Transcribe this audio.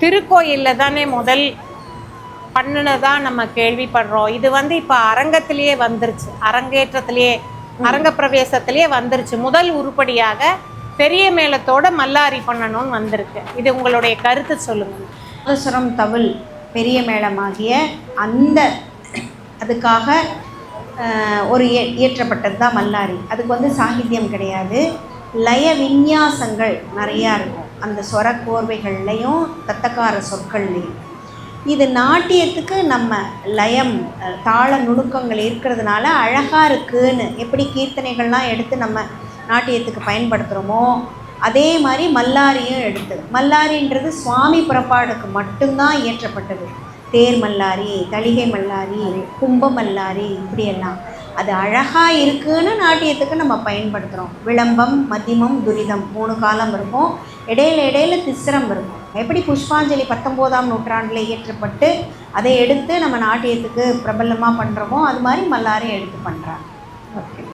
திருக்கோயிலில் தானே முதல் பண்ணுனதா நம்ம கேள்விப்படுறோம். இது இப்போ அரங்கத்திலேயே வந்துருச்சு, அரங்கேற்றத்திலேயே, அரங்க பிரவேசத்திலேயே வந்துருச்சு. முதல் உருப்படியாக பெரிய மேளத்தோட மல்லாரி பண்ணணும்னு வந்திருக்கு. இது உங்களுடைய கருத்து சொல்லுங்கள். நாதசுரம் தவில் பெரிய மேளமாகிய அந்த அதுக்காக ஒரு இயற்றப்பட்டது தான் மல்லாரி. அதுக்கு சாகித்யம் கிடையாது, லய விந்யாசங்கள் நிறையா இருக்கும் அந்த சொர கோர்வைகள்லையும் தத்தக்கார சொற்கள்லையும். இது நாட்டியத்துக்கு நம்ம லயம் தாள நுணுக்கங்கள் இருக்கிறதுனால அழகாக இருக்குன்னு எப்படி கீர்த்தனைகள்லாம் எடுத்து நம்ம நாட்டியத்துக்கு பயன்படுத்துகிறோமோ அதே மாதிரி மல்லாரியும் எடுத்து. மல்லாரின்றது சுவாமி புறப்பாடுக்கு மட்டும்தான் இயற்றப்பட்டது. தேர் மல்லாரி, தளிகை மல்லாரி, கும்ப மல்லாரி, இப்படியெல்லாம் அது அழகாக இருக்குன்னு நாட்டியத்துக்கு நம்ம பயன்படுத்துகிறோம். விளம்பம், மத்தியமம், துரிதம் 3 காலம் இருக்கும். இடையில திஸ்ரம் இருக்கும். எப்படி புஷ்பாஞ்சலி 19ஆம் நூற்றாண்டில் இயற்றப்பட்டு அதை எடுத்து நம்ம நாட்டியத்துக்கு பிரபலமாக பண்ணுறோமோ அது மாதிரி மல்லாரையும் எடுத்து பண்ணுறாங்க. ஓகே.